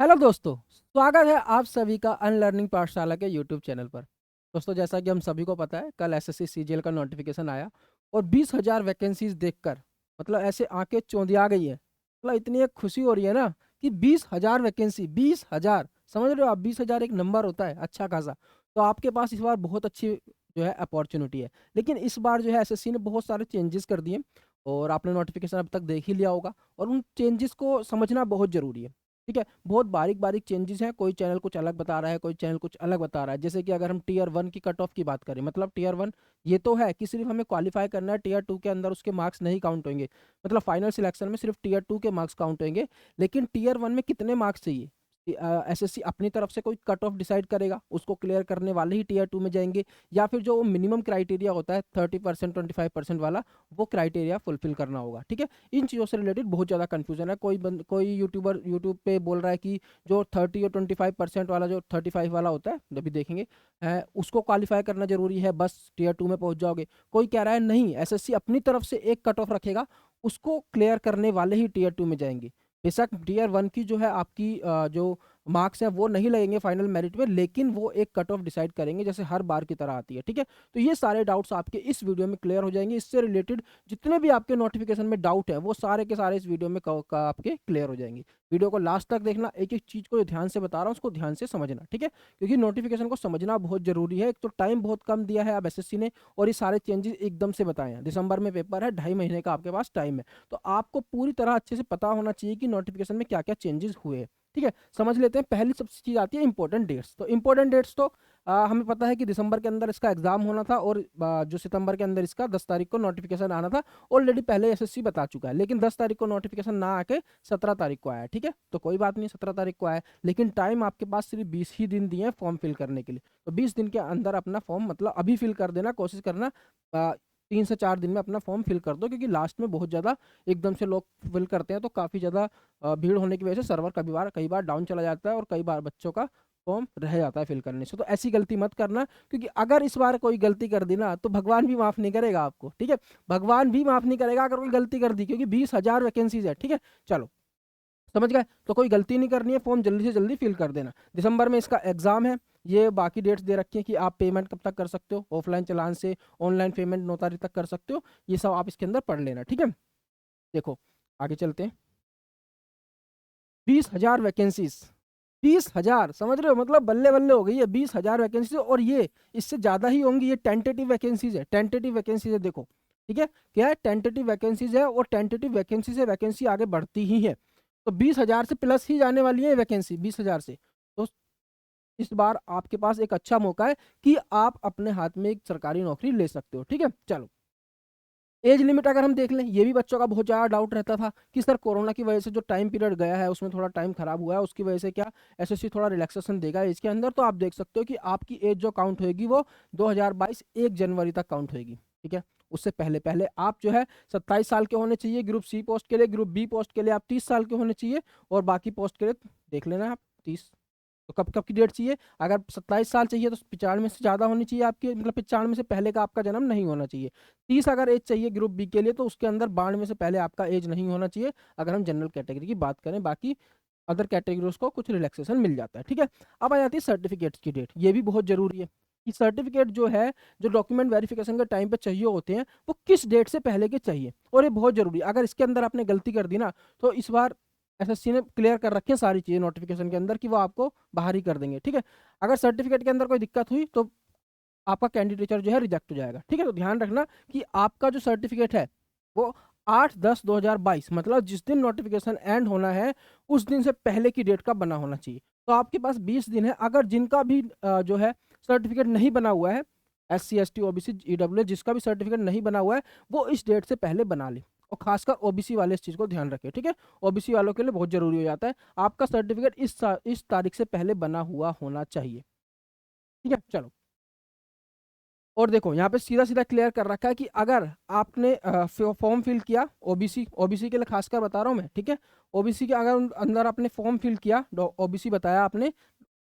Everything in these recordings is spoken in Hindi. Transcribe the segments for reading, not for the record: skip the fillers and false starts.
हेलो दोस्तों, स्वागत है आप सभी का अनलर्निंग पाठशाला के यूट्यूब चैनल पर। दोस्तों, जैसा कि हम सभी को पता है, कल एसएससी सीजीएल का नोटिफिकेशन आया और 20,000 वैकेंसीज देखकर मतलब ऐसे आंखें चौंधिया गई है। मतलब इतनी एक खुशी हो रही है ना कि 20,000 वैकेंसी, 20,000, समझ रहे हो आप? 20,000 एक नंबर होता है अच्छा खासा। तो आपके पास इस बार बहुत अच्छी जो है अपॉर्चुनिटी है। लेकिन इस बार जो है एसएससी ने बहुत सारे चेंजेस कर दिए और आपने नोटिफिकेशन अब तक देख ही लिया होगा और उन चेंजेस को समझना बहुत ज़रूरी है। ठीक है, बहुत बारीक-बारीक चेंजेस हैं, कोई चैनल कुछ अलग बता रहा है, कोई चैनल कुछ अलग बता रहा है। जैसे कि अगर हम टियर 1 की कट ऑफ की बात करें, मतलब टियर 1 ये तो है कि सिर्फ़ हमें क्वालीफाई करना है, टियर 2 के अंदर उसके मार्क्स नहीं काउंट होंगे। मतलब फाइनल सिलेक्शन में सिर्फ़ टियर 2 के मार्क्स काउंट होंगे, लेकिन टियर 1 में कितने मार्क्स चाहिए? एसएससी अपनी तरफ से कोई कट ऑफ डिसाइड करेगा, उसको क्लियर करने वाले ही टियर 2 में जाएँगे या फिर जो मिनिमम क्राइटेरिया होता है 30%, 25% वाला, वो क्राइटेरिया फुलफ़िल करना होगा। ठीक है? इन चीज़ों से रिलेटेड बहुत ज़्यादा कन्फ्यूजन है। कोई यूट्यूबर यूट्यूब पे बोल रहा है कि जो 30 और 25% वाला, जो 35 वाला होता है, अभी देखेंगे, उसको क्वालिफाई करना जरूरी है, बस टियर 2 में पहुंच जाओगे। कोई कह रहा है नहीं, एसएससी अपनी तरफ से एक कट ऑफ रखेगा, उसको क्लियर करने वाले ही टियर 2 में जाएंगे। बेशक टियर 1 की जो है आपकी जो मार्क्स है वो नहीं लगेंगे फाइनल मेरिट में, लेकिन वो एक कट ऑफ डिसाइड करेंगे जैसे हर बार की तरह आती है। ठीक है, तो ये सारे डाउट्स आपके इस वीडियो में क्लियर हो जाएंगे। इससे रिलेटेड जितने भी आपके नोटिफिकेशन में डाउट है वो सारे के सारे इस वीडियो में आपके क्लियर हो जाएंगे। वीडियो को लास्ट तक देखना, एक एक चीज को ध्यान से बता रहा हूँ उसको ध्यान से समझना। ठीक है, क्योंकि नोटिफिकेशन को समझना बहुत जरूरी है। एक तो टाइम बहुत कम दिया है अब एसएससी ने और ये सारे चेंजेस एकदम से बताए हैं। दिसंबर में पेपर है, 2.5 महीने का आपके पास टाइम है, तो आपको पूरी तरह अच्छे से पता होना चाहिए कि नोटिफिकेशन में क्या क्या चेंजेस हुए। ठीक है, समझ लेते हैं। पहली सबसे चीज आती है इंपॉर्टेंट डेट्स। तो इंपॉर्टेंट डेट्स तो हमें पता है कि दिसंबर के अंदर इसका एग्जाम होना था और जो सितंबर के अंदर इसका 10 तारीख को नोटिफिकेशन आना था। ऑलरेडी पहले एसएससी बता चुका है, लेकिन 10 तारीख को नोटिफिकेशन ना आके 17 तारीख को आया। ठीक है, तो कोई बात नहीं, 17 तारीख को आया, लेकिन टाइम आपके पास सिर्फ 20 ही दिन दिए हैं फॉर्म फिल करने के लिए। तो 20 दिन के अंदर अपना फॉर्म मतलब अभी फिल कर देना, कोशिश करना 3 से 4 दिन में अपना फॉर्म फिल कर दो, क्योंकि लास्ट में बहुत ज़्यादा एकदम से लोग फिल करते हैं तो काफ़ी ज़्यादा भीड़ होने की वजह से सर्वर कई बार डाउन चला जाता है और कई बार बच्चों का फॉर्म रह जाता है फिल करने से। तो ऐसी गलती मत करना, क्योंकि अगर इस बार कोई गलती कर दी ना तो भगवान भी माफ़ नहीं करेगा आपको। ठीक है, भगवान भी माफ़ नहीं करेगा अगर कोई गलती कर दी, क्योंकि 20,000 वैकेंसीज है। ठीक है, चलो समझ गए? तो कोई गलती नहीं करनी है, फॉर्म जल्दी से जल्दी फिल कर देना। दिसंबर में इसका एग्जाम है। ये बाकी डेट्स दे रखी हैं कि आप पेमेंट कब तक कर सकते हो, ऑफलाइन चालान से ऑनलाइन पेमेंट 9 तारीख तक कर सकते हो। ये सब आप इसके अंदर पढ़ लेना। ठीक है, देखो आगे चलते हैं। 20,000 वैकेंसीज, 20,000, समझ रहे हो? मतलब बल्ले बल्ले हो गई है 20,000 वैकेंसीज। और ये इससे ज़्यादा ही होंगी। ये टेंटेटिव वैकेंसीज है, टेंटेटिव वैकेंसीज है। देखो ठीक है, क्या है? टेंटेटिव वैकेंसीज है और टेंटेटिव वैकेंसी से वैकेंसी आगे बढ़ती ही है। तो 20,000 से प्लस ही जाने वाली है वैकेंसी, 20,000 से। तो इस बार आपके पास एक अच्छा मौका है कि आप अपने हाथ में एक सरकारी नौकरी ले सकते हो। ठीक है, चलो एज लिमिट अगर हम देख लें, ये भी बच्चों का बहुत ज़्यादा डाउट रहता था कि सर कोरोना की वजह से जो टाइम पीरियड गया है उसमें थोड़ा टाइम खराब हुआ है, उसकी वजह से क्या एसएससी थोड़ा रिलैक्सेशन देगा एज के अंदर। तो आप देख सकते हो कि आपकी एज जो काउंट होगी वो 2022 1 जनवरी तक काउंट होगी। ठीक है, उससे पहले पहले आप जो है 27 साल के होने चाहिए ग्रुप सी पोस्ट के लिए। ग्रुप बी पोस्ट के लिए आप 30 साल के होने चाहिए और बाकी पोस्ट के लिए देख लेना आप 30। तो कब कब की डेट चाहिए? अगर 27 साल चाहिए तो 95 से ज़्यादा होनी चाहिए आपकी, मतलब 95 से पहले का आपका जन्म नहीं होना चाहिए। 30 अगर एज चाहिए ग्रुप बी के लिए तो उसके अंदर 92 से पहले आपका एज नहीं होना चाहिए, अगर हम जनरल कैटेगरी की बात करें। बाकी अदर कैटेगरीज को कुछ रिलैक्सेशन मिल जाता है। ठीक है, अब आ जाती है सर्टिफिकेट्स की डेट। ये भी बहुत जरूरी है कि सर्टिफिकेट जो है, जो डॉक्यूमेंट वेरिफिकेशन के टाइम पे चाहिए होते हैं, वो किस डेट से पहले के चाहिए। और ये बहुत जरूरी है, अगर इसके अंदर आपने गलती कर दी ना तो इस बार एसएससी ने क्लियर कर रखी है सारी चीज़ें नोटिफिकेशन के अंदर कि वो आपको बाहर ही कर देंगे। ठीक है, अगर सर्टिफिकेट के अंदर कोई दिक्कत हुई तो आपका कैंडिडेचर जो है रिजेक्ट हो जाएगा। ठीक है, तो ध्यान रखना कि आपका जो सर्टिफिकेट है वो 8/10/2022, मतलब जिस दिन नोटिफिकेशन एंड होना है उस दिन से पहले की डेट का बना होना चाहिए। तो आपके पास 20 दिन है। अगर जिनका भी जो है सर्टिफिकेट नहीं बना हुआ है, SC ST OBC EWS, जिसका भी सर्टिफिकेट नहीं बना हुआ है वो इस डेट से पहले बना ले। और खासकर ओबीसी वाले इस चीज़ को ध्यान रखें। ठीक है, ओबीसी वालों के लिए बहुत जरूरी हो जाता है, आपका सर्टिफिकेट इस तारीख से पहले बना हुआ होना चाहिए। ठीक है, चलो और देखो यहाँ पे सीधा सीधा क्लियर कर रखा है कि अगर आपने फॉर्म फिल किया, ओबीसी ओबीसी के लिए खासकर बता रहा हूँ मैं। ठीक है, ओबीसी के अगर अंदर आपने फॉर्म फिल किया, ओबीसी बताया आपने,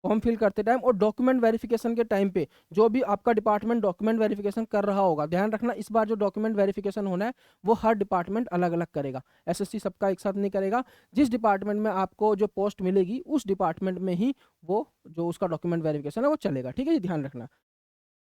फॉर्म फिल करते टाइम और डॉक्यूमेंट वेरिफिकेशन के टाइम पे जो भी आपका डिपार्टमेंट डॉक्यूमेंट वेरिफिकेशन कर रहा होगा, ध्यान रखना इस बार जो डॉक्यूमेंट वेरिफिकेशन होना है वो हर डिपार्टमेंट अलग अलग करेगा, एसएससी सबका एक साथ नहीं करेगा। जिस डिपार्टमेंट में आपको जो पोस्ट मिलेगी उस डिपार्टमेंट में ही वो जो उसका डॉक्यूमेंट वेरिफिकेशन है वो चलेगा, ठीक है जी, ध्यान रखना।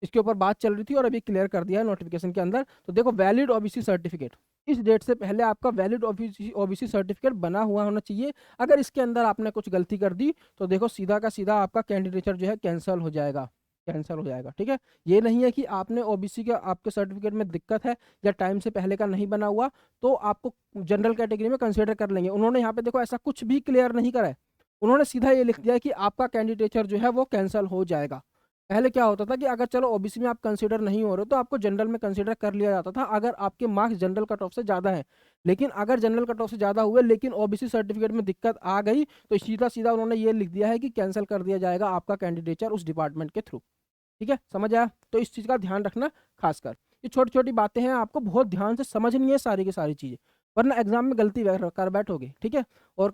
इसके ऊपर बात चल रही थी और अभी क्लियर कर दिया है नोटिफिकेशन के अंदर। तो देखो, वैलिड ओबीसी सर्टिफिकेट, इस डेट से पहले आपका वैलिड ओबीसी सर्टिफिकेट बना हुआ होना चाहिए। अगर इसके अंदर आपने कुछ गलती कर दी तो देखो सीधा का सीधा आपका कैंडिडेचर जो है कैंसिल हो जाएगा, कैंसिल हो जाएगा, ठीक है। ये नहीं है कि आपने ओबीसी के आपके सर्टिफिकेट में दिक्कत है या टाइम से पहले का नहीं बना हुआ तो आपको जनरल कैटेगरी में कंसिडर कर लेंगे। उन्होंने यहाँ पे देखो ऐसा कुछ भी क्लियर नहीं करा है, उन्होंने सीधा ये लिख दिया है कि आपका कैंडिडेचर जो है वो कैंसिल हो जाएगा। पहले क्या होता था कि अगर चलो ओबीसी में आप कंसीडर नहीं हो रहे तो आपको जनरल में कंसीडर कर लिया जाता था अगर आपके मार्क्स जनरल कट ऑफ से ज़्यादा है। लेकिन अगर जनरल कट ऑफ से ज़्यादा हुए लेकिन ओबीसी सर्टिफिकेट में दिक्कत आ गई तो सीधा सीधा उन्होंने ये लिख दिया है कि कैंसिल कर दिया जाएगा आपका कैंडिडेचर उस डिपार्टमेंट के थ्रू, ठीक है, समझ आया। तो इस चीज़ का ध्यान रखना खासकर, ये छोटी छोटी बातें हैं, आपको बहुत ध्यान से समझनी है सारी की सारी चीज़ें, वरना एग्जाम में गलती कर बैठोगे, ठीक है। और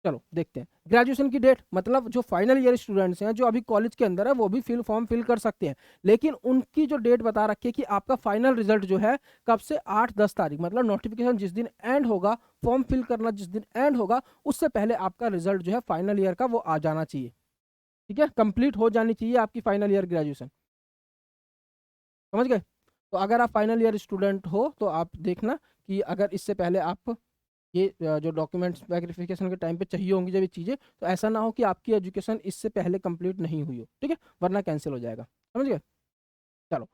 चलो देखते हैं ग्रेजुएशन की डेट, मतलब जो फाइनल ईयर स्टूडेंट्स हैं जो अभी कॉलेज के अंदर है वो भी फॉर्म फिल कर सकते हैं, लेकिन उनकी जो डेट बता रखी है कि आपका फाइनल रिजल्ट जो है कब से 8-10 तारीख, मतलब नोटिफिकेशन जिस दिन एंड होगा, फॉर्म फिल करना जिस दिन एंड होगा उससे पहले आपका रिजल्ट जो है फाइनल ईयर का वो आ जाना चाहिए, ठीक है, कंप्लीट हो जानी चाहिए आपकी फाइनल ईयर ग्रेजुएशन, समझ गए। तो अगर आप फाइनल ईयर स्टूडेंट हो तो आप देखना कि अगर इससे पहले आप ये जो डॉक्यूमेंट्स वेरिफिकेशन के टाइम पे चाहिए होंगी जब ये चीज़ें, तो ऐसा ना हो कि आपकी एजुकेशन इससे पहले कंप्लीट नहीं हुई हो, ठीक है, वरना कैंसिल हो जाएगा, समझ गए। चलो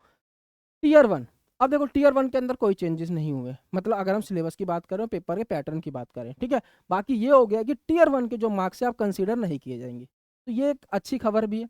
टीयर 1, अब देखो टीयर 1 के अंदर कोई चेंजेस नहीं हुए, मतलब अगर हम सिलेबस की बात करें, पेपर के पैटर्न की बात करें, ठीक है। बाकी ये हो गया कि टीयर 1 के जो मार्क्स है आप कंसीडर नहीं किए जाएंगे, तो ये एक अच्छी खबर भी है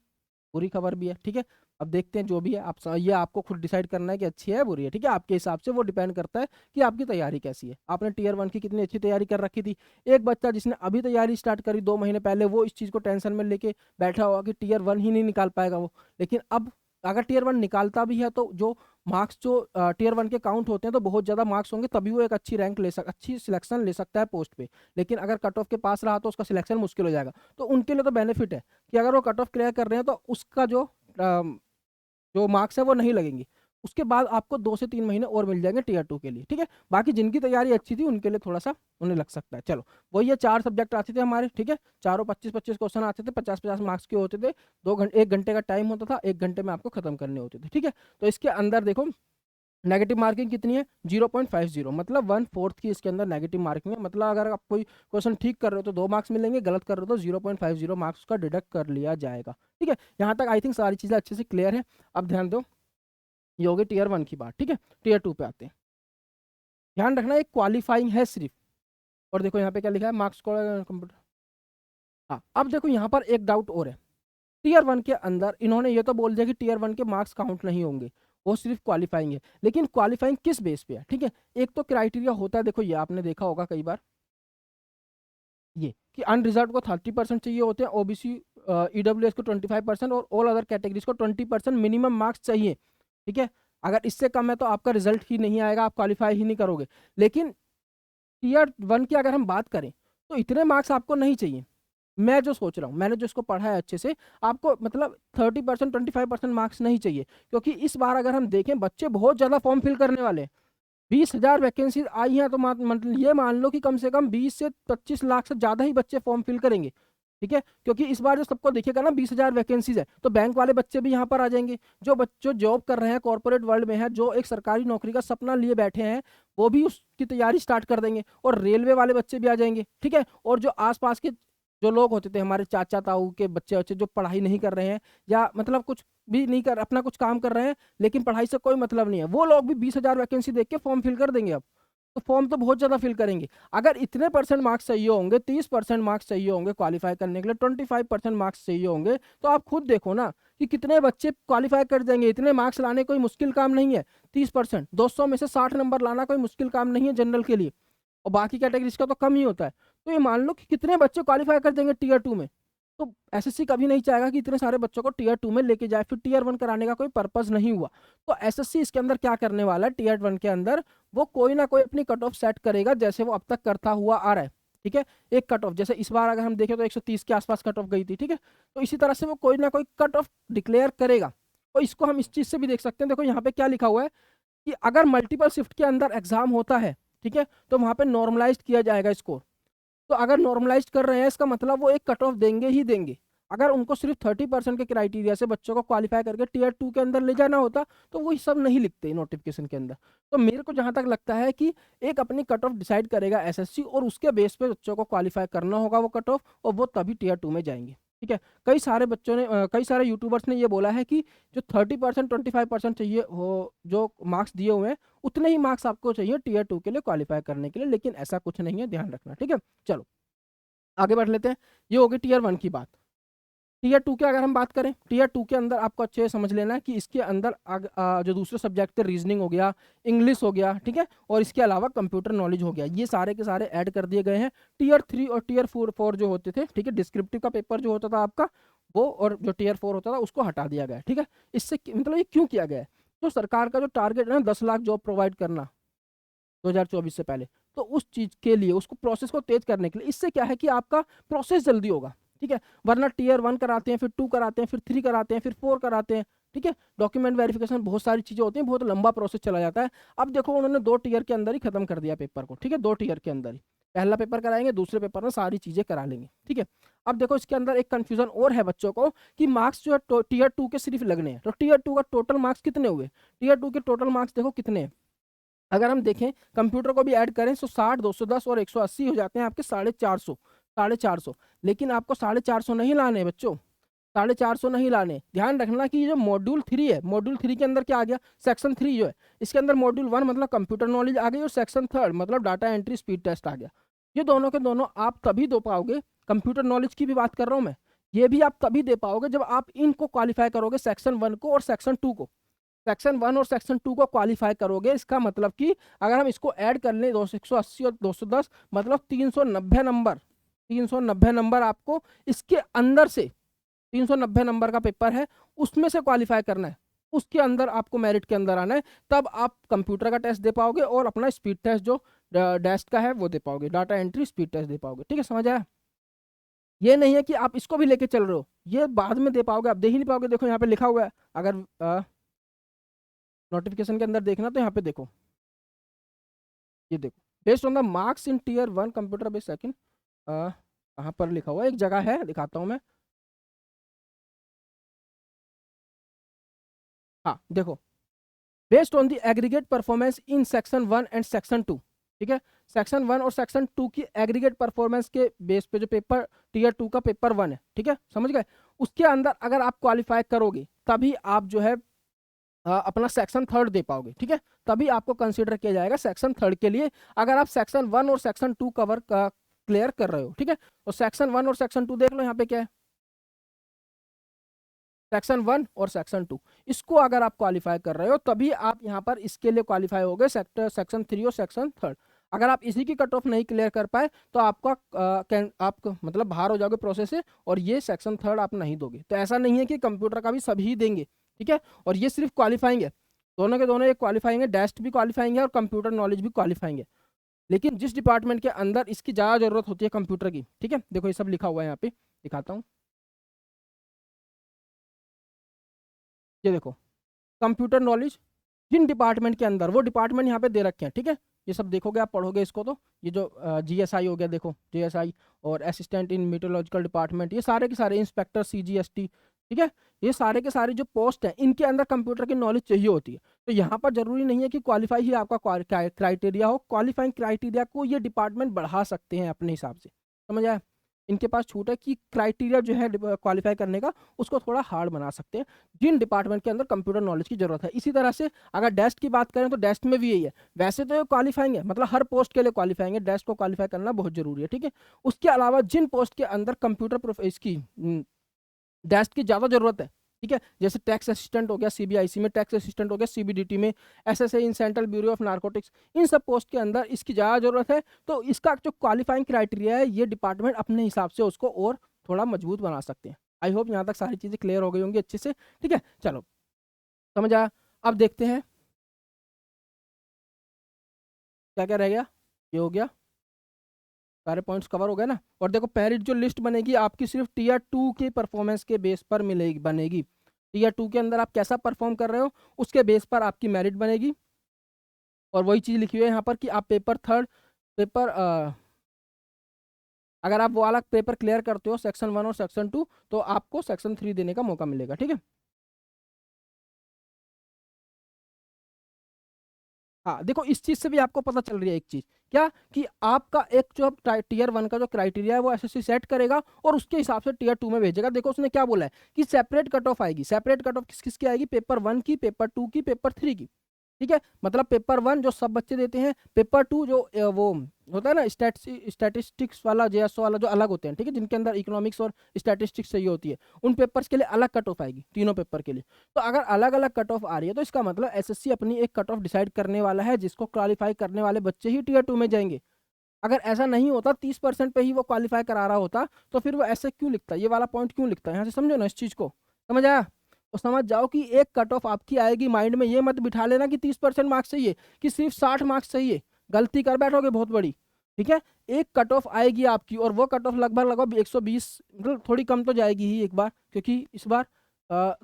बुरी खबर भी है, ठीक है। अब देखते हैं जो भी है, ये आपको खुद डिसाइड करना है कि अच्छी है बुरी है, ठीक है, आपके हिसाब से वो डिपेंड करता है कि आपकी तैयारी कैसी है, आपने टीयर 1 की कितनी अच्छी तैयारी कर रखी थी। एक बच्चा जिसने अभी तैयारी स्टार्ट करी 2 महीने पहले वो इस चीज़ को टेंशन में लेके बैठा होगा कि टीयर 1 ही नहीं निकाल पाएगा वो, लेकिन अब अगर टीयर 1 निकालता भी है तो जो मार्क्स जो टीयर 1 के काउंट होते हैं तो बहुत ज़्यादा मार्क्स होंगे तभी वो एक अच्छी रैंक अच्छी सिलेक्शन ले सकता है पोस्ट पे, लेकिन अगर कट ऑफ के पास रहा तो उसका सिलेक्शन मुश्किल हो जाएगा। तो उनके लिए तो बेनिफिट है कि अगर वो कट ऑफ क्लियर कर रहे हैं तो उसका जो मार्क्स है वो नहीं लगेंगे, उसके बाद आपको 2 से 3 महीने और मिल जाएंगे टीयर 2 के लिए, ठीक है। बाकी जिनकी तैयारी अच्छी थी उनके लिए थोड़ा सा उन्हें लग सकता है। चलो वही ये 4 सब्जेक्ट आते थे हमारे, ठीक है, चारों 25-25 क्वेश्चन आते थे, 50-50 मार्क्स के होते थे, 1 घंटे का टाइम होता था, 1 घंटे में आपको खत्म करने होते थे, ठीक है। तो इसके अंदर देखो नेगेटिव मार्किंग कितनी है 0.50, मतलब 1/4 की इसके अंदर नेगेटिव मार्किंग है, मतलब अगर आप कोई क्वेश्चन ठीक कर रहे हो तो 2 मार्क्स मिलेंगे, गलत कर रहे हो तो 0.50 मार्क्स का डिडक्ट कर लिया जाएगा, ठीक है। यहाँ तक आई थिंक सारी चीज़ें अच्छे से क्लियर है। अब ध्यान दो, ये हो गई टीयर 1 की बात, ठीक है। टीयर 2 पे आते हैं, ध्यान रखना एक क्वालिफाइंग है सिर्फ, और देखो यहाँ पे क्या लिखा है मार्क्स को कंप्यूटर। हाँ, अब देखो यहाँ पर एक डाउट और है, टीयर 1 के अंदर इन्होंने ये तो बोल दिया कि टीयर 1 के मार्क्स काउंट नहीं होंगे, वो सिर्फ क्वालिफाइंग है, लेकिन क्वालिफाइंग किस बेस पे है, ठीक है। एक तो क्राइटेरिया होता है, देखो ये आपने देखा होगा कई बार, ये कि अनरिजर्व को 30% चाहिए होते हैं, ओबीसी ईडब्ल्यूएस को 25% और ऑल अदर कैटेगरीज को 20% मिनिमम मार्क्स चाहिए, ठीक है। अगर इससे कम है तो आपका रिजल्ट ही नहीं आएगा, आप क्वालिफाई ही नहीं करोगे। लेकिन टीयर 1 की अगर हम बात करें तो इतने मार्क्स आपको नहीं चाहिए, मैं जो सोच रहा हूँ, मैंने जो इसको पढ़ा है अच्छे से, आपको मतलब 30% 25% मार्क्स नहीं चाहिए, क्योंकि इस बार अगर हम देखें बच्चे बहुत ज़्यादा फॉर्म फिल करने वाले हैं, 20,000 वैकेंसीज आई हैं, तो मतलब ये मान लो कि कम से कम 20 से 25 लाख से ज़्यादा ही बच्चे फॉर्म फिल करेंगे, ठीक है। क्योंकि इस बार जो सबको देखिएगा ना 20,000 वैकेंसीज है तो बैंक वाले बच्चे भी यहाँ पर आ जाएंगे, जो बच्चों जॉब कर रहे हैं कॉर्पोरेट वर्ल्ड में है, जो एक सरकारी नौकरी का सपना लिए बैठे हैं वो भी उसकी तैयारी स्टार्ट कर देंगे, और रेलवे वाले बच्चे भी आ जाएंगे, ठीक है। और जो आसपास के जो लोग होते थे हमारे चाचा ताऊ के बच्चे बच्चे जो पढ़ाई नहीं कर रहे हैं या मतलब कुछ भी नहीं कर अपना कुछ काम कर रहे हैं लेकिन पढ़ाई से कोई मतलब नहीं है, वो लोग भी 20,000 वैकेंसी देख के फॉर्म फिल कर देंगे। अब तो फॉर्म तो बहुत ज़्यादा फिल करेंगे, अगर इतने परसेंट मार्क्स चाहिए होंगे, 30% मार्क्स चाहिए होंगे क्वालिफाई करने के लिए, 25% मार्क्स चाहिए होंगे, तो आप खुद देखो ना कि कितने बच्चे क्वालिफाई कर जाएंगे। इतने मार्क्स लाने कोई मुश्किल काम नहीं है, 30% 200 में से 60 नंबर लाना कोई मुश्किल काम नहीं है जनरल के लिए, और बाकी कैटेगरीज का तो कम ही होता है। तो ये मान लो कि कितने बच्चे क्वालिफाई कर देंगे टीयर 2 में, तो एसएससी कभी नहीं चाहेगा कि इतने सारे बच्चों को टीयर 2 में लेके जाए, फिर टीयर 1 कराने का कोई पर्पस नहीं हुआ। तो एसएससी इसके अंदर क्या करने वाला है, टीयर 1 के अंदर वो कोई ना कोई अपनी कट ऑफ सेट करेगा जैसे वो अब तक करता हुआ आ रहा है, ठीक है, एक कट ऑफ, जैसे इस बार अगर हम देखें तो 130 के आसपास कट ऑफ गई थी, ठीक है, तो इसी तरह से वो कोई ना कोई कट ऑफ डिक्लेयर करेगा। और इसको हम इस चीज से भी देख सकते हैं, देखो यहाँ पे क्या लिखा हुआ है कि अगर मल्टीपल शिफ्ट के अंदर एग्जाम होता है, ठीक है, तो वहां पे नॉर्मलाइज किया जाएगा स्कोर। तो अगर नॉर्मलाइज कर रहे हैं इसका मतलब वो एक कट ऑफ देंगे ही देंगे। अगर उनको सिर्फ 30% के क्राइटेरिया से बच्चों को क्वालिफाई करके टीयर 2 के अंदर ले जाना होता तो वो सब नहीं लिखते नोटिफिकेशन के अंदर। तो मेरे को जहां तक लगता है कि एक अपनी कट ऑफ डिसाइड करेगा एसएससी, और उसके बेस पे बच्चों को क्वालिफाई करना होगा वो कट ऑफ, और वो तभी टीयर 2 में जाएंगे। ठीक है, कई सारे बच्चों ने कई सारे यूट्यूबर्स ने ये बोला है कि जो 30% 25% चाहिए हो, जो मार्क्स दिए हुए हैं उतने ही मार्क्स आपको चाहिए टीयर 2 के लिए क्वालिफाई करने के लिए, लेकिन ऐसा कुछ नहीं है, ध्यान रखना। ठीक है, चलो आगे बढ़ लेते हैं। ये हो गई टीयर 1 की बात। टीयर 2 की अगर हम बात करें, टीयर 2 के अंदर आपको अच्छे से समझ लेना है कि इसके अंदर जो दूसरे सब्जेक्ट थे, रीजनिंग हो गया, इंग्लिश हो गया, ठीक है, और इसके अलावा कंप्यूटर नॉलेज हो गया, ये सारे के सारे ऐड कर दिए गए हैं। टीयर 3 और टीयर 4 जो होते थे, ठीक है, डिस्क्रिप्टिव का पेपर जो होता था आपका वो, और जो टीयर 4 होता था उसको हटा दिया गया। ठीक है, इससे मतलब ये क्यों किया गया है? तो सरकार का जो टारगेट है ना 10 लाख जॉब प्रोवाइड करना 2024 से पहले, तो उस चीज के लिए, उसको प्रोसेस को तेज करने के लिए, इससे क्या है कि आपका प्रोसेस जल्दी होगा। ठीक है, वरना टीयर 1 कराते हैं, फिर 2 कराते हैं, फिर 3 कराते हैं, फिर 4 कराते हैं। ठीक है, डॉक्यूमेंट वेरिफिकेशन, बहुत सारी चीजें होती हैं, बहुत लंबा प्रोसेस चला जाता है। अब देखो उन्होंने 2 टीयर के अंदर ही खत्म कर दिया पेपर को। ठीक है, 2 टीयर के अंदर ही पहला पेपर कराएंगे, दूसरे पेपर में सारी चीजें करा लेंगे। ठीक है, अब देखो इसके अंदर एक कंफ्यूजन और है बच्चों को कि मार्क्स जो है टीयर 2 के सिर्फ लगने हैं, तो टीयर 2 का टोटल मार्क्स कितने हुए? टीयर 2 के टोटल मार्क्स देखो कितने हैं। अगर हम देखें कंप्यूटर को भी ऐड करें तो 60, 210 और 180 हो जाते हैं आपके 450, 450। लेकिन आपको 450 नहीं लाने हैं बच्चों, 450 नहीं लाने। ध्यान रखना कि ये जो मॉड्यूल 3 है, मॉड्यूल 3 के अंदर क्या आ गया, सेक्शन 3 जो है, इसके अंदर मॉड्यूल 1 मतलब कंप्यूटर नॉलेज आ गई, और सेक्शन 3 मतलब डाटा एंट्री स्पीड टेस्ट आ गया। ये दोनों के दोनों आप तभी दे पाओगे, कंप्यूटर नॉलेज की भी बात कर रहा हूँ मैं, ये भी आप तभी दे पाओगे जब आप इनको क्वालिफाई करोगे, सेक्शन 1 को और सेक्शन 2 को। सेक्शन 1 और सेक्शन 2 को क्वालिफाई करोगे, इसका मतलब कि अगर हम इसको ऐड कर लें 180 और 210 मतलब 390 नंबर, 390 नंबर आपको इसके अंदर से, 390 नंबर का पेपर है उसमें से क्वालिफाई करना है, उसके अंदर आपको मेरिट के अंदर आना है, तब आप कंप्यूटर का टेस्ट दे पाओगे और अपना स्पीड टेस्ट जो डेस्ट का है वो दे पाओगे, डाटा एंट्री स्पीड टेस्ट दे पाओगे। ठीक है, समझ आया? ये नहीं है कि आप इसको भी लेके चल रहे हो, ये बाद में दे पाओगे, आप दे ही नहीं पाओगे। देखो यहाँ पे लिखा हुआ है, अगर नोटिफिकेशन के अंदर देखना तो यहाँ पे देखो, ये देखो, based on the marks in tier 1 computer based second, कहाँ पर लिखा हुआ है, एक जगह है दिखाता हूँ मैं। हाँ देखो, based on the aggregate performance in section 1 and section 2। ठीक है, सेक्शन 1 और सेक्शन 2 की एग्रीगेट परफॉर्मेंस के बेस पे जो पेपर टीयर 2 का पेपर 1 है, ठीक है, समझ गए, उसके अंदर अगर आप क्वालिफाई करोगे तभी आप जो है अपना सेक्शन 3 दे पाओगे। ठीक है, तभी आपको कंसीडर किया जाएगा सेक्शन 3 के लिए, अगर आप सेक्शन 1 और सेक्शन 2 कवर क्लियर कर रहे हो। ठीक है, तो सेक्शन 1 और सेक्शन 2 देख लो यहाँ पे क्या है, सेक्शन 1 और सेक्शन 2, इसको अगर आप क्वालिफाई कर रहे हो तभी आप यहाँ पर इसके लिए क्वालिफाई हो गए, सेक्शन 3 और सेक्शन 3। अगर आप इसी की कट ऑफ नहीं क्लियर कर पाए तो आपका आप मतलब बाहर हो जाओगे प्रोसेस से, और ये सेक्शन 3 आप नहीं दोगे। तो ऐसा नहीं है कि कंप्यूटर का भी सभी देंगे। ठीक है, और ये सिर्फ क्वालिफाइंग है, दोनों के दोनों एक क्वालिफाइंग है, डेस्ट भी क्वालिफाइंग है और कंप्यूटर नॉलेज भी क्वालिफाइंग है। लेकिन जिस डिपार्टमेंट के अंदर इसकी ज़्यादा जरूरत होती है कंप्यूटर की, ठीक है, देखो ये सब लिखा हुआ है यहाँ पे, दिखाता हूँ, ये देखो, कंप्यूटर नॉलेज जिन डिपार्टमेंट के अंदर, वो डिपार्टमेंट यहाँ पे दे रखे हैं। ठीक है, ये सब देखोगे आप पढ़ोगे इसको तो, ये जो जीएसआई हो गया, देखो जीएसआई और असिस्टेंट इन मीटरोलॉजिकल डिपार्टमेंट, ये सारे के सारे इंस्पेक्टर सीजीएसटी, ठीक है, ये सारे के सारे जो पोस्ट हैं इनके अंदर कंप्यूटर की नॉलेज चाहिए होती है। तो यहाँ पर जरूरी नहीं है कि क्वालिफाई ही आपका क्राइटेरिया हो, क्वालिफाइंग क्राइटेरिया को ये डिपार्टमेंट बढ़ा सकते हैं अपने हिसाब से, समझ आया? इनके पास छूट है कि क्राइटेरिया जो है क्वालिफाई करने का उसको थोड़ा हार्ड बना सकते हैं जिन डिपार्टमेंट के अंदर कंप्यूटर नॉलेज की जरूरत है। इसी तरह से अगर डेस्ट की बात करें तो डेस्ट में भी यही है, वैसे तो ये क्वालिफाइंग है, मतलब हर पोस्ट के लिए क्वालिफाइंग है, डेस्ट को क्वालिफाई करना बहुत जरूरी है। ठीक है, उसके अलावा जिन पोस्ट के अंदर कंप्यूटर इसकी डेस्ट की ज़्यादा जरूरत है, ठीक है, जैसे टैक्स असिस्टेंट हो गया सीबीआईसी में, टैक्स असिस्टेंट हो गया सीबीडीटी में, SSA in central bureau of narcotics, इन सब पोस्ट के अंदर इसकी ज़्यादा जरूरत है। तो इसका जो क्वालिफाइंग क्राइटेरिया है ये डिपार्टमेंट अपने हिसाब से उसको और थोड़ा मजबूत बना सकते हैं। आई होप यहाँ तक सारी चीज़ें क्लियर हो गई होंगी अच्छे से। ठीक है, चलो समझ आया। अब देखते हैं क्या क्या रह गया, ये हो गया, सारे पॉइंट्स कवर हो गए ना। और देखो मेरिट जो लिस्ट बनेगी आपकी सिर्फ टीयर 2 के परफॉर्मेंस के बेस पर मिलेगी बनेगी। टीयर 2 के अंदर आप कैसा परफॉर्म कर रहे हो उसके बेस पर आपकी मेरिट बनेगी। और वही चीज़ लिखी हुई है यहाँ पर कि आप पेपर थर्ड पेपर अगर आप वो वाला पेपर क्लियर करते हो सेक्शन 1 और सेक्शन 2 तो आपको सेक्शन 3 देने का मौका मिलेगा। ठीक है। हाँ देखो इस चीज से भी आपको पता चल रही है एक चीज क्या कि आपका एक जो टीयर 1 का जो क्राइटेरिया है वो एसएससी सेट करेगा और उसके हिसाब से टीयर 2 में भेजेगा। देखो उसने क्या बोला है कि सेपरेट कट ऑफ आएगी। सेपरेट कट ऑफ किस किस की आएगी, पेपर 1 की, पेपर 2 की, पेपर 3 की। ठीक है। मतलब पेपर 1 जो सब बच्चे देते हैं, पेपर 2 जो वो होता है ना स्टैटिस्टिक्स वाला जेएसओ वाला जो अलग होते हैं, ठीक है, जिनके अंदर इकोनॉमिक्स और स्टैटिस्टिक्स चाहिए होती है, उन पेपर्स के लिए अलग कट ऑफ आएगी तीनों पेपर के लिए। तो अगर अलग अलग कट ऑफ आ रही है तो इसका मतलब एसएससी अपनी एक कट ऑफ डिसाइड करने वाला है जिसको क्वालिफाई करने वाले बच्चे ही टीयर 2 में जाएंगे। अगर ऐसा नहीं होता 30% पे ही वो क्वालिफाई करा रहा होता तो फिर वो ऐसे क्यों लिखता, ये वाला पॉइंट क्यों लिखता है, यहाँ से समझो ना इस चीज को। समझ आया। तो समझ जाओ कि एक कट ऑफ आपकी आएगी, माइंड में ये मत बिठा लेना कि 30% मार्क्स चाहिए कि सिर्फ 60 मार्क्स चाहिए, गलती कर बैठोगे बहुत बड़ी। ठीक है। एक कट ऑफ आएगी आपकी और वो कट ऑफ लगभग लगभग 120, मतलब थोड़ी कम तो जाएगी ही एक बार, क्योंकि इस बार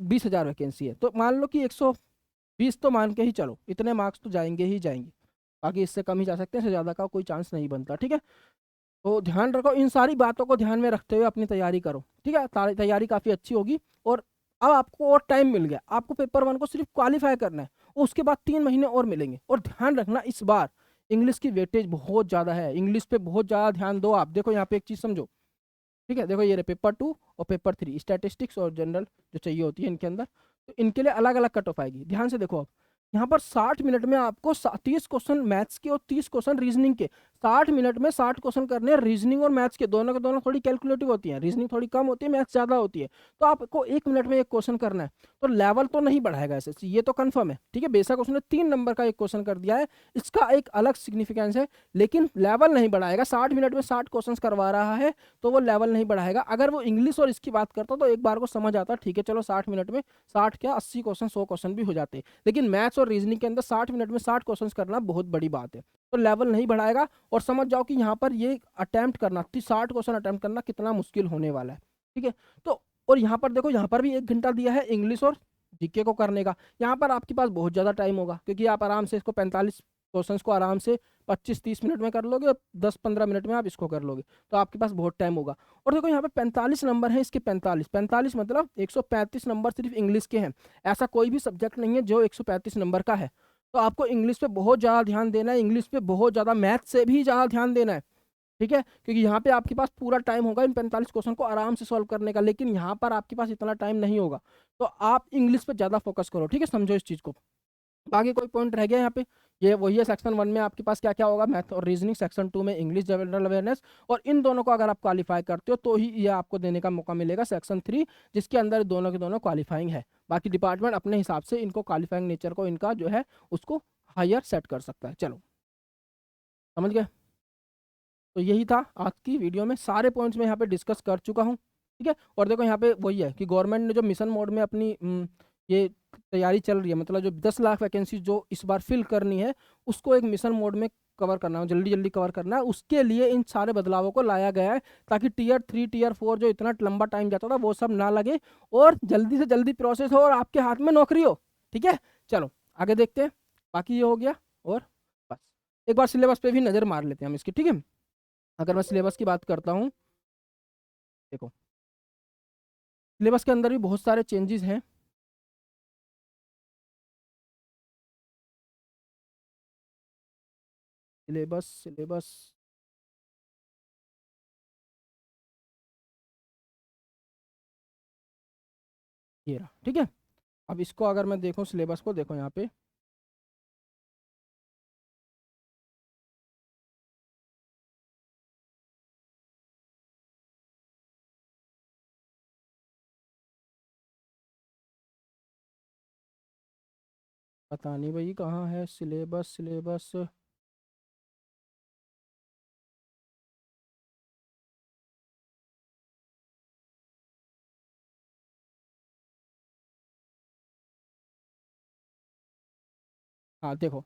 20,000 वैकेंसी है तो मान लो कि 120 तो मान के ही चलो, इतने मार्क्स तो जाएंगे ही जाएंगे। बाकी इससे कम ही जा सकते हैं, इससे ज़्यादा का कोई चांस नहीं बनता। ठीक है। तो ध्यान रखो, इन सारी बातों को ध्यान में रखते हुए अपनी तैयारी करो। ठीक है। तैयारी काफ़ी अच्छी होगी। और अब आपको और टाइम मिल गया, आपको पेपर 1 को सिर्फ क्वालिफाई करना है, उसके बाद 3 महीने और मिलेंगे। और ध्यान रखना इस बार इंग्लिश की वेटेज बहुत ज़्यादा है, इंग्लिश पे बहुत ज़्यादा ध्यान दो आप। देखो यहाँ पे एक चीज़ समझो। ठीक है। देखो ये रहे पेपर 2 और पेपर 3, स्टैटिस्टिक्स और जनरल जो चाहिए होती है इनके अंदर, तो इनके लिए अलग अलग कट ऑफ आएगी। ध्यान से देखो आप, यहाँ पर 60 मिनट में आपको 30 क्वेश्चन मैथ्स के और 30 क्वेश्चन रीजनिंग के। 60 मिनट में 60 क्वेश्चन करने हैं रीजनिंग और मैथ्स के दोनों थोड़ी कैलकुलेटिव होती है, रीजनिंग थोड़ी कम होती है, मैथ्स ज्यादा होती है। तो आपको 1 मिनट में एक क्वेश्चन करना है। तो लेवल तो नहीं बढ़ाएगा एसएससी, ये तो कंफर्म है। ठीक है। बेशक उसने 3 नंबर का एक क्वेश्चन कर दिया है, इसका एक अलग सिग्निफिकेंस है, लेकिन लेवल नहीं बढ़ाएगा। 60 मिनट में 60 क्वेश्चन करवा रहा है तो वो लेवल नहीं बढ़ाएगा। अगर वो इंग्लिश और इसकी बात करता तो एक बार को समझ आता, ठीक है चलो 60 मिनट में 60 क्या 80 क्वेश्चन 100 क्वेश्चन भी हो जाते। लेकिन मैथ्स और रीजनिंग के अंदर 60 मिनट में 60 क्वेश्चन करना बहुत बड़ी बात है। तो लेवल नहीं बढ़ाएगा। और समझ जाओ कि यहाँ पर ये अटेम्प्ट करना 60 क्वेश्चन अटेम्प्ट करना कितना मुश्किल होने वाला है। ठीक है। तो और यहाँ पर देखो, यहाँ पर भी 1 घंटा दिया है इंग्लिश और जीके को करने का। यहाँ पर आपके पास बहुत ज़्यादा टाइम होगा क्योंकि आप आराम से इसको 45 क्वेश्चंस को आराम से 25-30 मिनट में कर लोगे और 10-15 मिनट में आप इसको कर लोगे। तो आपके पास बहुत टाइम होगा। और देखो यहाँ पे 45 नंबर है, इसके 45 मतलब 135 नंबर सिर्फ इंग्लिश के हैं। ऐसा कोई भी सब्जेक्ट नहीं है जो 135 नंबर का है। तो आपको इंग्लिश पे बहुत ज़्यादा ध्यान देना है, इंग्लिश पे बहुत ज़्यादा, मैथ से भी ज़्यादा ध्यान देना है। ठीक है। क्योंकि यहाँ पे आपके पास पूरा टाइम होगा इन 45 क्वेश्चन को आराम से सॉल्व करने का, लेकिन यहाँ पर आपके पास इतना टाइम नहीं होगा। तो आप इंग्लिश पे ज़्यादा फोकस करो। ठीक है। समझो इस चीज़ को। बाकी कोई पॉइंट रह गया यहाँ पे, ये वही है। सेक्शन 1 में आपके पास क्या क्या होगा, मैथ और रीजनिंग। सेक्शन 2 में इंग्लिश जनरल अवेयरनेस। और इन दोनों को अगर आप क्वालिफाई करते हो तो ही ये आपको देने का मौका मिलेगा सेक्शन 3, जिसके अंदर दोनों के दोनों क्वालिफाइंग है। बाकी डिपार्टमेंट अपने हिसाब से इनको क्वालिफाइंग नेचर को इनका जो है उसको हायर सेट कर सकता है। चलो समझ गए। तो यही था आज की वीडियो में, सारे पॉइंट्स मैं यहाँ पे डिस्कस कर चुका हूँ। ठीक है। और देखो यहाँ पे वही है कि गवर्नमेंट ने जो मिशन मोड में अपनी ये तैयारी चल रही है, मतलब जो 10 लाख वैकेंसी जो इस बार फिल करनी है उसको एक मिशन मोड में कवर करना है, जल्दी जल्दी कवर करना है। उसके लिए इन सारे बदलावों को लाया गया है ताकि टीयर 3 टीयर 4 जो इतना लंबा टाइम जाता था वो सब ना लगे और जल्दी से जल्दी प्रोसेस हो और आपके हाथ में नौकरी हो। ठीक है। चलो आगे देखते हैं। बाकी ये हो गया। और बस एक बार सिलेबस पे भी नज़र मार लेते हैं हम इसकी। ठीक है। अगर मैं सिलेबस की बात करता हूँ, देखो सिलेबस के अंदर भी बहुत सारे चेंजेस हैं। सिलेबस सिलेबस ये रहा। ठीक है। अब इसको अगर मैं देखूँ सिलेबस को, देखो यहाँ पे पता नहीं भाई कहाँ है सिलेबस। सिलेबस हाँ देखो,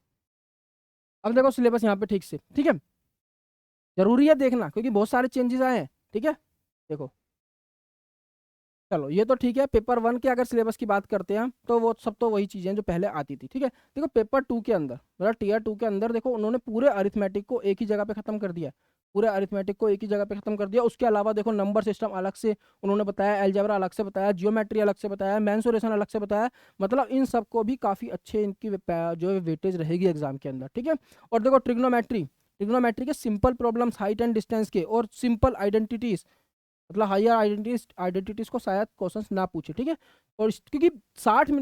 अब देखो सिलेबस यहाँ पे ठीक से। ठीक है। जरूरी है देखना क्योंकि बहुत सारे चेंजेस आए हैं। ठीक है, देखो चलो ये तो ठीक है। पेपर 1 के अगर सिलेबस की बात करते हैं हम, तो वो सब तो वही चीज़ें जो पहले आती थी। ठीक है, देखो पेपर 2 के अंदर, मतलब टीयर 2 के अंदर देखो उन्होंने पूरे अरिथमेटिक को एक ही जगह पे खत्म कर दिया। पूरे अरिथमेटिक को एक ही जगह पे खत्म कर दिया। उसके अलावा देखो नंबर सिस्टम अलग से उन्होंने बताया, अलजेब्रा अलग से बताया, जियोमेट्री अलग से बताया, मेंसुरेशन अलग से बताया। मतलब इन सबको भी काफ़ी अच्छे इनकी जो है वेटेज रहेगी एग्जाम के अंदर। ठीक है, और देखो ट्रिग्नोमेट्री, ट्रिग्नोमेट्री के simple problems height and distance के और सिंपल आइडेंटिटीज, मतलब हायर आइडेंटिटीज को शायद क्वेश्चंस ना पूछे। ठीक है, और क्योंकि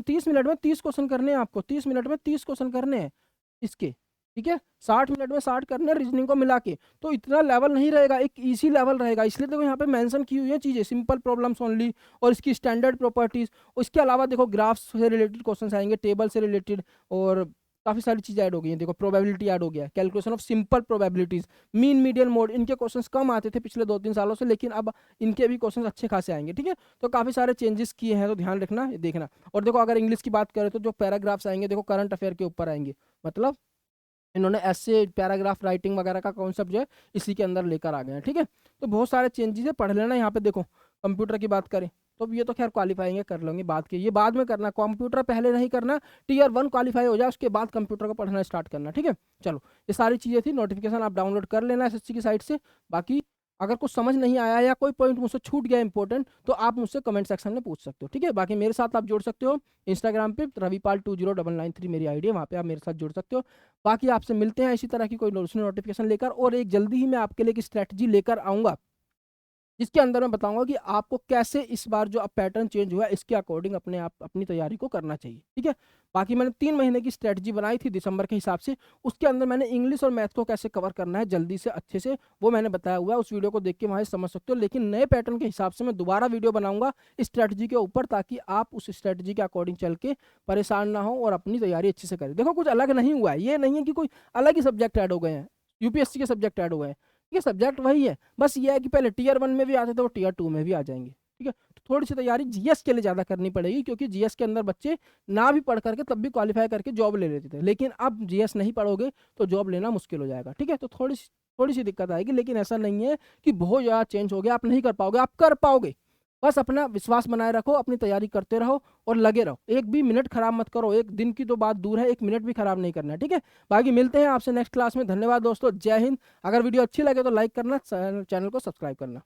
30 मिनट में 30 क्वेश्चन करने हैं आपको, 30 मिनट में 30 क्वेश्चन करने हैं इसके। ठीक है, 60 मिनट में 60 करने हैं रीजनिंग को मिला के। तो इतना लेवल नहीं रहेगा, एक इजी लेवल रहेगा। इसलिए देखो यहाँ पे मेंशन की हुई है चीजें, सिंपल प्रॉब्लम्स ओनली और इसकी स्टैंडर्ड प्रॉपर्टीज। उसके अलावा देखो ग्राफ्स से रिलेटेड क्वेश्चन आएंगे, टेबल से रिलेटेड, और काफी सारी चीजें ऐड हो गई हैं। देखो प्रोबेबिलिटी ऐड हो गया, calculation of simple probabilities, mean median mode. इनके क्वेश्चंस कम आते थे पिछले 2-3 सालों से, लेकिन अब इनके भी क्वेश्चंस अच्छे खासे आएंगे। ठीक है, तो काफी सारे चेंजेस किए हैं, तो ध्यान रखना, देखना। और देखो अगर इंग्लिश की बात करें तो जो पैराग्राफ्स आएंगे देखो करंट अफेयर के ऊपर आएंगे। मतलब इन्होंने ऐसे पैराग्राफ राइटिंग वगैरह का कॉन्सेप्ट जो है इसी के अंदर लेकर आ गए हैं। ठीक है, तो बहुत सारे चेंजेस है, पढ़ लेना। यहाँ पे देखो कंप्यूटर की बात करें तो ये तो खैर क्वालिफाइंग कर लेंगे, बात की ये बाद में करना, कंप्यूटर पहले नहीं करना। टीयर 1 क्वालिफाई हो जाए उसके बाद कंप्यूटर को पढ़ना स्टार्ट करना। ठीक है, चलो ये सारी चीज़ें थी। नोटिफिकेशन आप डाउनलोड कर लेना एसएससी की साइट से। बाकी अगर कुछ समझ नहीं आया या कोई पॉइंट मुझसे छूट गया इंपॉर्टेंट, तो आप मुझसे कमेंट सेक्शन में पूछ सकते हो। ठीक है, बाकी मेरे साथ आप जुड़ सकते हो इंस्टाग्राम पे, रविपाल20993 मेरी आईडी है, वहाँ पे आप मेरे साथ जुड़ सकते हो। बाकी आपसे मिलते हैं इसी तरह की कोई नोटिफिकेशन लेकर, और एक जल्दी ही मैं आपके लिए एक स्ट्रैटेजी लेकर आऊँगा जिसके अंदर मैं बताऊंगा कि आपको कैसे इस बार जो अब पैटर्न चेंज हुआ है इसके अकॉर्डिंग अपने आप अपनी तैयारी को करना चाहिए। ठीक है, बाकी मैंने 3 महीने की स्ट्रेटजी बनाई थी दिसंबर के हिसाब से, उसके अंदर मैंने इंग्लिश और मैथ को कैसे कवर करना है जल्दी से अच्छे से, वो मैंने बताया हुआ है। उस वीडियो को देख के वहाँ से समझ सकते हो। लेकिन नए पैटर्न के हिसाब से मैं दोबारा वीडियो बनाऊंगा स्ट्रेटजी के ऊपर, ताकि आप उस स्ट्रेटजी के अकॉर्डिंग चल के परेशान ना हो और अपनी तैयारी अच्छे से करें। देखो कुछ अलग नहीं हुआ है, ये नहीं है कि कोई अलग ही सब्जेक्ट ऐड हो गए हैं, यूपीएससी के सब्जेक्ट ऐड हो गए हैं। ये सब्जेक्ट वही है, बस ये है कि पहले टीयर 1 में भी आते थे, वो टीयर 2 में भी आ जाएंगे। ठीक है, तो थोड़ी सी तैयारी जीएस के लिए ज़्यादा करनी पड़ेगी, क्योंकि जीएस के अंदर बच्चे ना भी पढ़ करके तब भी क्वालिफाई करके जॉब ले लेते थे, लेकिन अब जीएस नहीं पढ़ोगे तो जॉब लेना मुश्किल हो जाएगा। ठीक है, तो थोड़ी सी दिक्कत आएगी, लेकिन ऐसा नहीं है कि बहुत ज़्यादा चेंज हो गया, आप नहीं कर पाओगे, आप कर पाओगे। बस अपना विश्वास बनाए रखो, अपनी तैयारी करते रहो और लगे रहो। एक भी मिनट खराब मत करो, एक दिन की तो बात दूर है, एक मिनट भी खराब नहीं करना है। ठीक है, बाकी मिलते हैं आपसे नेक्स्ट क्लास में। धन्यवाद दोस्तों, जय हिंद। अगर वीडियो अच्छी लगे तो लाइक करना, चैनल को सब्सक्राइब करना।